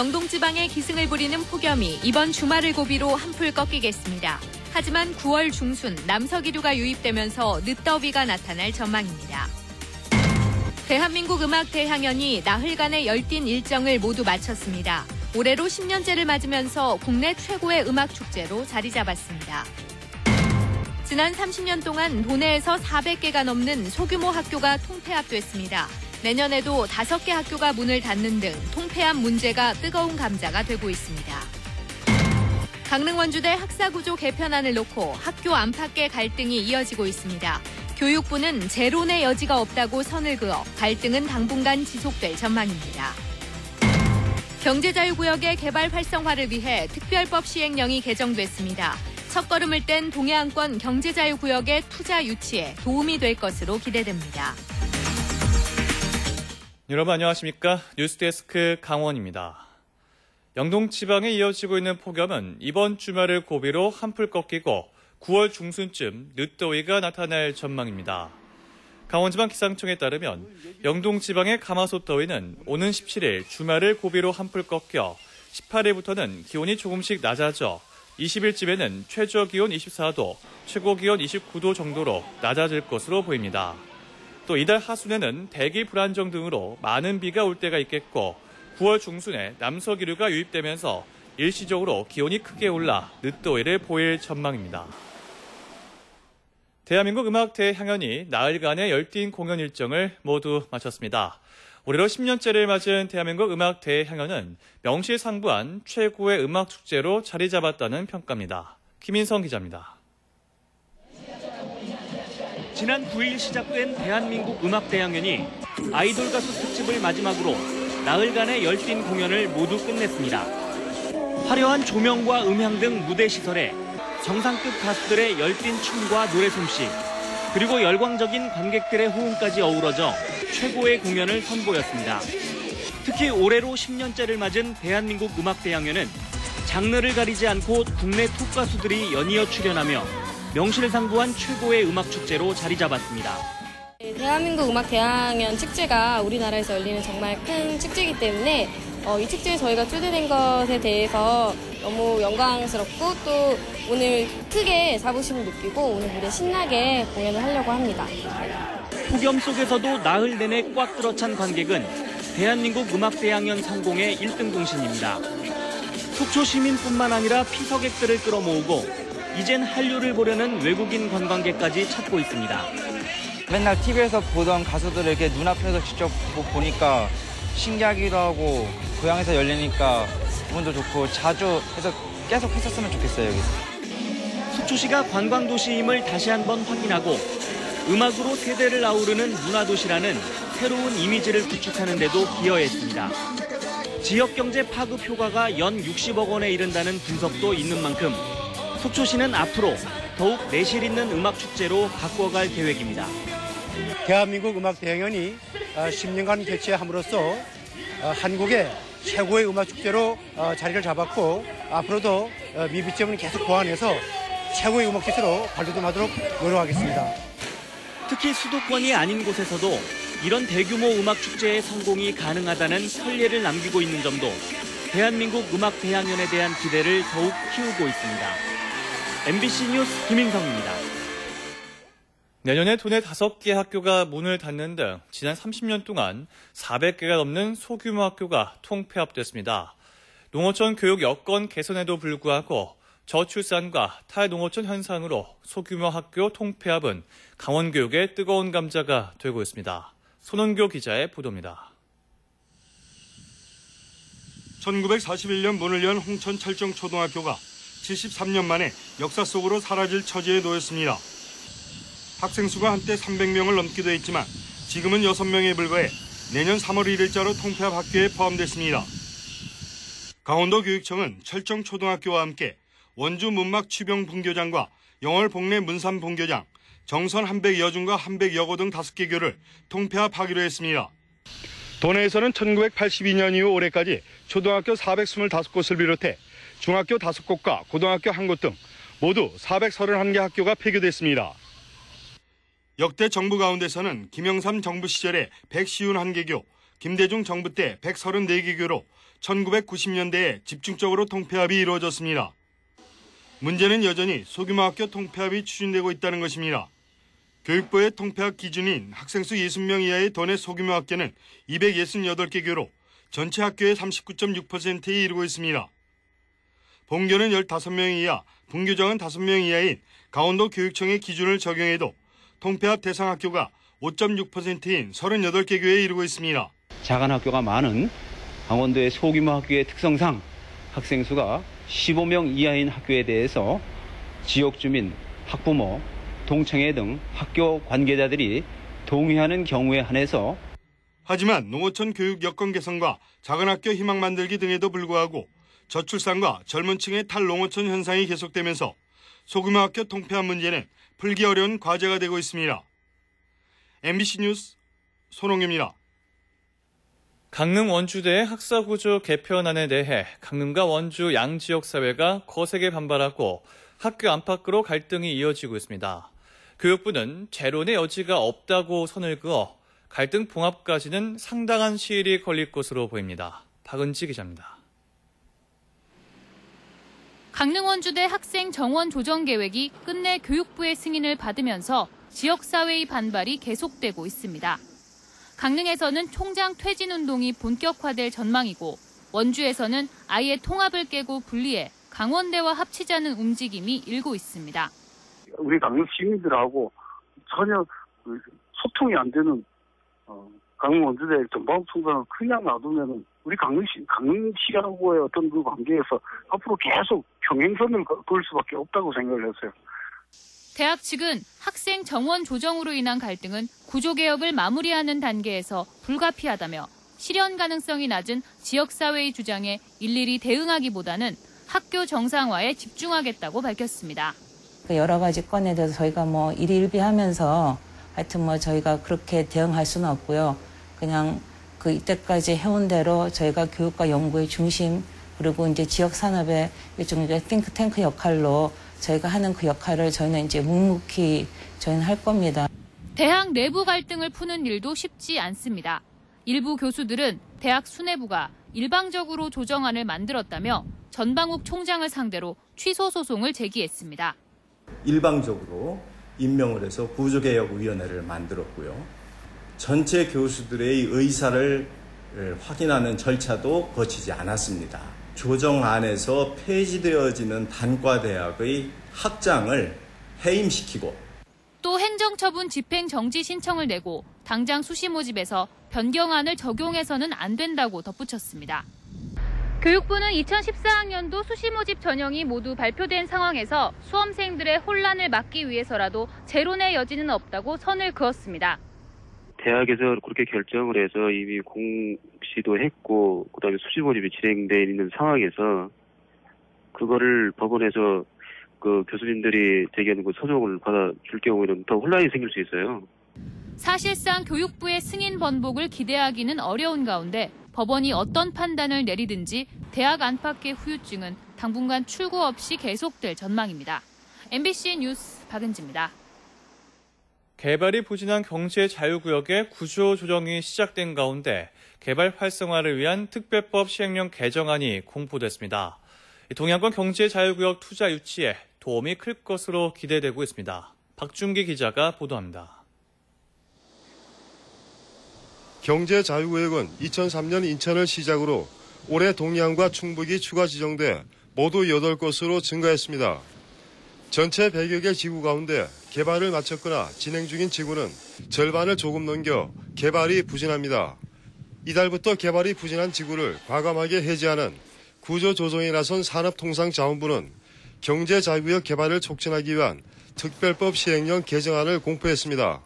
영동 지방에 기승을 부리는 폭염이 이번 주말을 고비로 한풀 꺾이겠습니다. 하지만 9월 중순 남서기류가 유입되면서 늦더위가 나타날 전망입니다. 대한민국 음악대향연이 나흘간의 열띤 일정을 모두 마쳤습니다. 올해로 10년째를 맞으면서 국내 최고의 음악축제로 자리 잡았습니다. 지난 30년 동안 도내에서 400개가 넘는 소규모 학교가 통폐합됐습니다. 내년에도 5개 학교가 문을 닫는 등 통폐합 문제가 뜨거운 감자가 되고 있습니다. 강릉 원주대 학사구조 개편안을 놓고 학교 안팎의 갈등이 이어지고 있습니다. 교육부는 재론의 여지가 없다고 선을 그어 갈등은 당분간 지속될 전망입니다. 경제자유구역의 개발 활성화를 위해 특별법 시행령이 개정됐습니다. 첫걸음을 뗀 동해안권 경제자유구역의 투자 유치에 도움이 될 것으로 기대됩니다. 여러분 안녕하십니까? 뉴스데스크 강원입니다. 영동 지방에 이어지고 있는 폭염은 이번 주말을 고비로 한풀 꺾이고 9월 중순쯤 늦더위가 나타날 전망입니다. 강원지방기상청에 따르면 영동 지방의 가마솥 더위는 오는 17일 주말을 고비로 한풀 꺾여 18일부터는 기온이 조금씩 낮아져 20일쯤에는 최저기온 24도, 최고기온 29도 정도로 낮아질 것으로 보입니다. 또 이달 하순에는 대기 불안정 등으로 많은 비가 올 때가 있겠고 9월 중순에 남서기류가 유입되면서 일시적으로 기온이 크게 올라 늦더위를 보일 전망입니다. 대한민국 음악대향연이 나흘간의 열띤 공연 일정을 모두 마쳤습니다. 올해로 10년째를 맞은 대한민국 음악대향연은 명실상부한 최고의 음악축제로 자리 잡았다는 평가입니다. 김인성 기자입니다. 지난 9일 시작된 대한민국 음악대향연이 아이돌 가수 특집을 마지막으로 나흘간의 열띤 공연을 모두 끝냈습니다. 화려한 조명과 음향 등 무대 시설에 정상급 가수들의 열띤 춤과 노래 솜씨, 그리고 열광적인 관객들의 호응까지 어우러져 최고의 공연을 선보였습니다. 특히 올해로 10년째를 맞은 대한민국 음악대향연은 장르를 가리지 않고 국내 톱 가수들이 연이어 출연하며 명실상부한 최고의 음악축제로 자리 잡았습니다. 대한민국 음악대향연 축제가 우리나라에서 열리는 정말 큰 축제이기 때문에 이 축제에 저희가 초대된 것에 대해서 너무 영광스럽고 또 오늘 크게 자부심을 느끼고 오늘 무대 신나게 공연을 하려고 합니다. 폭염 속에서도 나흘 내내 꽉 들어찬 관객은 대한민국 음악대향연 성공의 1등 공신입니다. 속초 시민뿐만 아니라 피서객들을 끌어모으고 이젠 한류를 보려는 외국인 관광객까지 찾고 있습니다. 맨날 TV에서 보던 가수들을 이렇게 눈앞에서 직접 보니까 신기하기도 하고 고향에서 열리니까 기분도 좋고 자주 해서 계속 했었으면 좋겠어요, 여기서. 속초시가 관광도시임을 다시 한번 확인하고 음악으로 세대를 아우르는 문화도시라는 새로운 이미지를 구축하는 데도 기여했습니다. 지역경제 파급 효과가 연 60억 원에 이른다는 분석도 있는 만큼 속초시는 앞으로 더욱 내실 있는 음악축제로 바꿔갈 계획입니다. 대한민국 음악대향연이 10년간 개최함으로써 한국의 최고의 음악축제로 자리를 잡았고 앞으로도 미비점을 계속 보완해서 최고의 음악축제로 발돋움하도록 노력하겠습니다. 특히 수도권이 아닌 곳에서도 이런 대규모 음악축제의 성공이 가능하다는 선례를 남기고 있는 점도 대한민국 음악대향연에 대한 기대를 더욱 키우고 있습니다. MBC 뉴스 김인성입니다. 내년에 도내 5개 학교가 문을 닫는 등 지난 30년 동안 400개가 넘는 소규모 학교가 통폐합됐습니다. 농어촌 교육 여건 개선에도 불구하고 저출산과 탈농어촌 현상으로 소규모 학교 통폐합은 강원교육의 뜨거운 감자가 되고 있습니다. 손은교 기자의 보도입니다. 1941년 문을 연 홍천 철정초등학교가 73년 만에 역사 속으로 사라질 처지에 놓였습니다. 학생 수가 한때 300명을 넘기도 했지만 지금은 6명에 불과해 내년 3월 1일자로 통폐합 학교에 포함됐습니다. 강원도 교육청은 철정초등학교와 함께 원주 문막 취병 분교장과 영월 복내 문산 분교장, 정선 한백 여중과 한백 여고 등 5개 교를 통폐합하기로 했습니다. 도내에서는 1982년 이후 올해까지 초등학교 425곳을 비롯해 중학교 5곳과 고등학교 1곳 등 모두 431개 학교가 폐교됐습니다. 역대 정부 가운데서는 김영삼 정부 시절에 151개교, 김대중 정부 때 134개 교로 1990년대에 집중적으로 통폐합이 이루어졌습니다. 문제는 여전히 소규모 학교 통폐합이 추진되고 있다는 것입니다. 교육부의 통폐합 기준인 학생 수 60명 이하의 도내 소규모 학교는 268개 교로 전체 학교의 39.6%에 이르고 있습니다. 본교는 15명 이하, 분교장은 5명 이하인 강원도 교육청의 기준을 적용해도 통폐합 대상 학교가 5.6%인 38개 교에 이르고 있습니다. 작은 학교가 많은 강원도의 소규모 학교의 특성상 학생 수가 15명 이하인 학교에 대해서 지역 주민, 학부모, 동창회 등 학교 관계자들이 동의하는 경우에 한해서 하지만 농어촌 교육 여건 개선과 작은 학교 희망 만들기 등에도 불구하고 저출산과 젊은 층의 탈농어촌 현상이 계속되면서 소규모 학교 통폐합 문제는 풀기 어려운 과제가 되고 있습니다. MBC 뉴스 손홍규입니다. 강릉 원주대의 학사구조 개편안에 대해 강릉과 원주 양지역사회가 거세게 반발하고 학교 안팎으로 갈등이 이어지고 있습니다. 교육부는 재론의 여지가 없다고 선을 그어 갈등 봉합까지는 상당한 시일이 걸릴 것으로 보입니다. 박은지 기자입니다. 강릉 원주대 학생 정원 조정 계획이 끝내 교육부의 승인을 받으면서 지역사회의 반발이 계속되고 있습니다. 강릉에서는 총장 퇴진 운동이 본격화될 전망이고 원주에서는 아예 통합을 깨고 분리해 강원대와 합치자는 움직임이 일고 있습니다. 우리 강릉 시민들하고 전혀 소통이 안 되는 강릉 원주대 전방통장을 그냥 놔두면은 우리 강릉시하고의 어떤 그 관계에서 앞으로 계속 평행선을 그을 수밖에 없다고 생각을 했어요. 대학 측은 학생 정원 조정으로 인한 갈등은 구조개혁을 마무리하는 단계에서 불가피하다며 실현 가능성이 낮은 지역사회의 주장에 일일이 대응하기보다는 학교 정상화에 집중하겠다고 밝혔습니다. 여러 가지 건에 대해서 저희가 일희일비하면서 하여튼 저희가 그렇게 대응할 수는 없고요. 그냥 이때까지 해온 대로 저희가 교육과 연구의 중심 그리고 이제 지역 산업의 일종의 띵크탱크 역할로 저희가 하는 그 역할을 저희는 이제 묵묵히 저희는 할 겁니다. 대학 내부 갈등을 푸는 일도 쉽지 않습니다. 일부 교수들은 대학 수뇌부가 일방적으로 조정안을 만들었다며 전방욱 총장을 상대로 취소 소송을 제기했습니다. 일방적으로 임명을 해서 구조개혁위원회를 만들었고요. 전체 교수들의 의사를 확인하는 절차도 거치지 않았습니다. 조정안에서 폐지되어지는 단과대학의 학장을 해임시키고 또 행정처분 집행정지 신청을 내고 당장 수시 모집에서 변경안을 적용해서는 안 된다고 덧붙였습니다. 교육부는 2014학년도 수시 모집 전형이 모두 발표된 상황에서 수험생들의 혼란을 막기 위해서라도 재론의 여지는 없다고 선을 그었습니다. 대학에서 그렇게 결정을 해서 이미 공시도 했고 그다음에 수시 모집이 진행돼 있는 상황에서 그거를 법원에서 그 교수님들이 제기하는 그 소송을 받아줄 경우에는 더 혼란이 생길 수 있어요. 사실상 교육부의 승인 번복을 기대하기는 어려운 가운데 법원이 어떤 판단을 내리든지 대학 안팎의 후유증은 당분간 출구 없이 계속될 전망입니다. MBC 뉴스 박은지입니다. 개발이 부진한 경제 자유구역의 구조 조정이 시작된 가운데 개발 활성화를 위한 특별법 시행령 개정안이 공포됐습니다. 동양권 경제 자유구역 투자 유치에 도움이 클 것으로 기대되고 있습니다. 박준기 기자가 보도합니다. 경제 자유구역은 2003년 인천을 시작으로 올해 동양과 충북이 추가 지정돼 모두 8곳으로 증가했습니다. 전체 100여 개 지구 가운데 개발을 마쳤거나 진행 중인 지구는 절반을 조금 넘겨 개발이 부진합니다. 이달부터 개발이 부진한 지구를 과감하게 해제하는 구조조정에 나선 산업통상자원부는 경제자유구역 개발을 촉진하기 위한 특별법 시행령 개정안을 공포했습니다.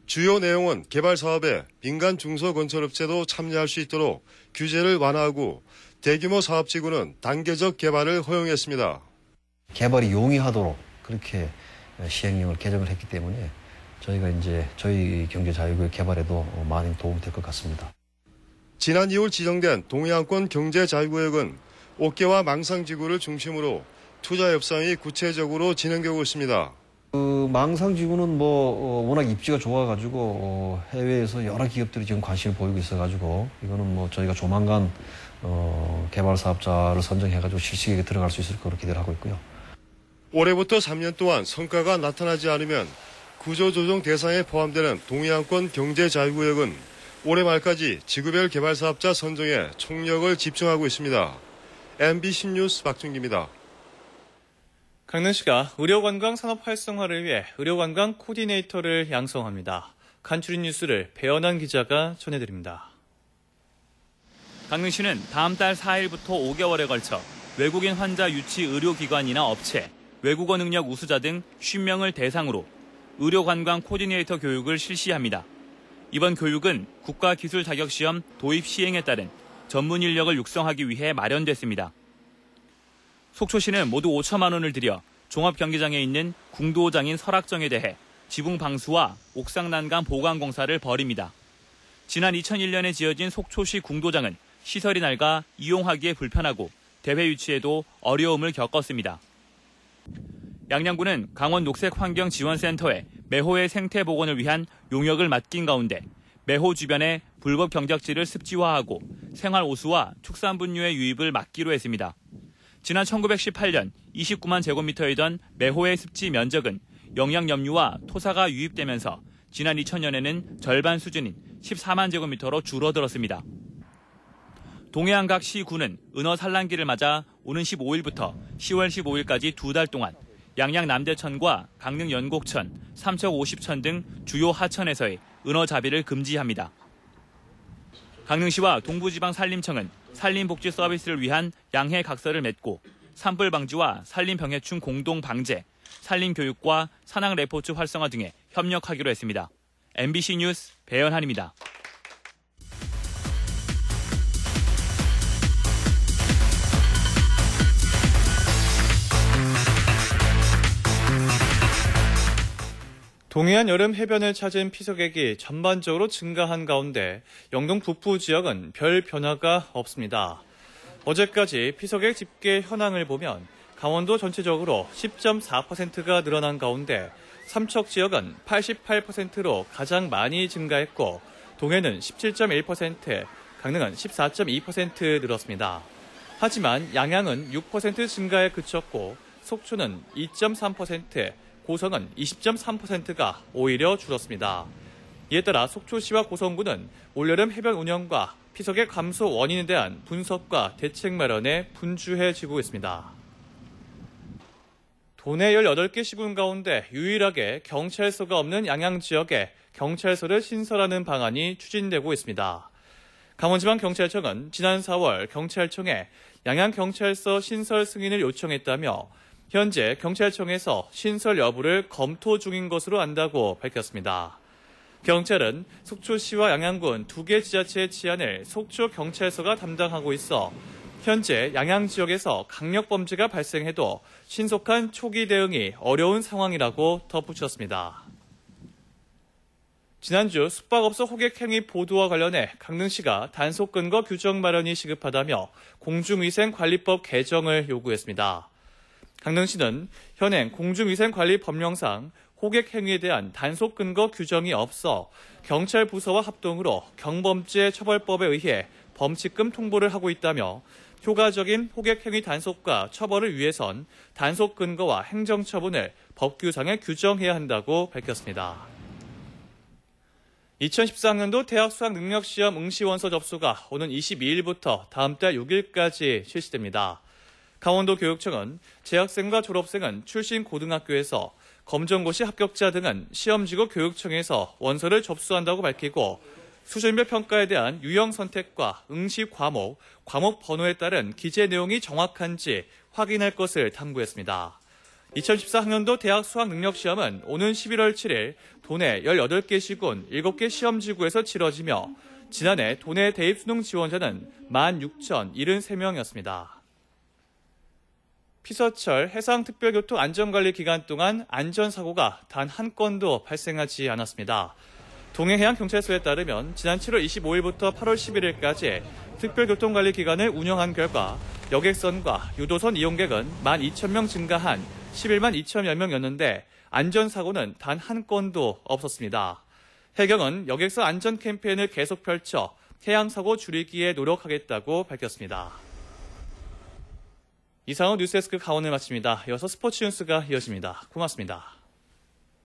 주요 내용은 개발 사업에 민간 중소건설업체도 참여할 수 있도록 규제를 완화하고 대규모 사업지구는 단계적 개발을 허용했습니다. 개발이 용이하도록 그렇게 시행령을 개정을 했기 때문에 저희가 이제 저희 경제자유구역 개발에도 많은 도움이 될 것 같습니다. 지난 2월 지정된 동해안권 경제자유구역은 옥계와 망상지구를 중심으로 투자 협상이 구체적으로 진행되고 있습니다. 망상지구는 워낙 입지가 좋아가지고 해외에서 여러 기업들이 지금 관심을 보이고 있어가지고 이거는 저희가 조만간 개발 사업자를 선정해가지고 실시계획에 들어갈 수 있을 거로 기대를 하고 있고요. 올해부터 3년 동안 성과가 나타나지 않으면 구조조정 대상에 포함되는 동해안권 경제자유구역은 올해 말까지 지구별 개발 사업자 선정에 총력을 집중하고 있습니다. MBC 뉴스 박준기입니다. 강릉시가 의료관광 산업 활성화를 위해 의료관광 코디네이터를 양성합니다. 간추린 뉴스를 배연한 기자가 전해드립니다. 강릉시는 다음 달 4일부터 5개월에 걸쳐 외국인 환자 유치 의료기관이나 업체, 외국어 능력 우수자 등 50명을 대상으로 의료관광 코디네이터 교육을 실시합니다. 이번 교육은 국가기술 자격시험 도입 시행에 따른 전문 인력을 육성하기 위해 마련됐습니다. 속초시는 모두 5천만 원을 들여 종합경기장에 있는 궁도장인 설악정에 대해 지붕 방수와 옥상 난간 보강 공사를 벌입니다. 지난 2001년에 지어진 속초시 궁도장은 시설이 낡아 이용하기에 불편하고 대회 유치에도 어려움을 겪었습니다. 양양군은 강원 녹색환경지원센터에 매호의 생태 복원을 위한 용역을 맡긴 가운데 매호 주변에 불법 경작지를 습지화하고 생활오수와 축산분유의 유입을 막기로 했습니다. 지난 1918년 29만 제곱미터이던 매호의 습지 면적은 영양염류와 토사가 유입되면서 지난 2000년에는 절반 수준인 14만 제곱미터로 줄어들었습니다. 동해안 각 시군은 은어 산란기를 맞아 오는 15일부터 10월 15일까지 2달 동안 양양 남대천과 강릉 연곡천, 삼척 50천 등 주요 하천에서의 은어 잡이를 금지합니다. 강릉시와 동부지방산림청은 산림복지 서비스를 위한 양해 각서를 맺고 산불 방지와 산림병해충 공동 방제, 산림교육과 산악 레포츠 활성화 등에 협력하기로 했습니다. MBC 뉴스 배연한입니다. 동해안 여름 해변을 찾은 피서객이 전반적으로 증가한 가운데 영동 북부 지역은 별 변화가 없습니다. 어제까지 피서객 집계 현황을 보면 강원도 전체적으로 10.4%가 늘어난 가운데 삼척 지역은 88%로 가장 많이 증가했고 동해는 17.1%, 강릉은 14.2% 늘었습니다. 하지만 양양은 6% 증가에 그쳤고 속초는 2.3%, 고성은 20.3%가 오히려 줄었습니다. 이에 따라 속초시와 고성군은 올여름 해변 운영과 피서객 감소 원인에 대한 분석과 대책 마련에 분주해지고 있습니다. 도내 18개 시군 가운데 유일하게 경찰서가 없는 양양 지역에 경찰서를 신설하는 방안이 추진되고 있습니다. 강원지방경찰청은 지난 4월 경찰청에 양양경찰서 신설 승인을 요청했다며 현재 경찰청에서 신설 여부를 검토 중인 것으로 안다고 밝혔습니다. 경찰은 속초시와 양양군 2개 지자체의 치안을 속초경찰서가 담당하고 있어 현재 양양 지역에서 강력범죄가 발생해도 신속한 초기 대응이 어려운 상황이라고 덧붙였습니다. 지난주 숙박업소 호객행위 보도와 관련해 강릉시가 단속 근거 규정 마련이 시급하다며 공중위생관리법 개정을 요구했습니다. 강릉시는 현행 공중위생관리법령상 호객행위에 대한 단속 근거 규정이 없어 경찰 부서와 합동으로 경범죄 처벌법에 의해 범칙금 통보를 하고 있다며 효과적인 호객행위 단속과 처벌을 위해선 단속 근거와 행정처분을 법규상에 규정해야 한다고 밝혔습니다. 2014학년도 대학 수학능력시험 응시원서 접수가 오는 22일부터 다음 달 6일까지 실시됩니다. 강원도 교육청은 재학생과 졸업생은 출신 고등학교에서, 검정고시 합격자 등은 시험지구 교육청에서 원서를 접수한다고 밝히고 수준별 평가에 대한 유형 선택과 응시 과목, 과목 번호에 따른 기재 내용이 정확한지 확인할 것을 당부했습니다. 2014학년도 대학 수학능력시험은 오는 11월 7일 도내 18개 시군 7개 시험지구에서 치러지며 지난해 도내 대입 수능 지원자는 16,073명이었습니다. 피서철 해상특별교통안전관리 기간 동안 안전사고가 단 한 건도 발생하지 않았습니다. 동해해양경찰서에 따르면 지난 7월 25일부터 8월 11일까지 특별교통관리 기간을 운영한 결과 여객선과 유도선 이용객은 12,000명 증가한 11만 2천여 명이었는데 안전사고는 단 한 건도 없었습니다. 해경은 여객선 안전 캠페인을 계속 펼쳐 해양사고 줄이기에 노력하겠다고 밝혔습니다. 이상은 뉴스데스크 강원을 마칩니다. 이어서 스포츠 뉴스가 이어집니다. 고맙습니다.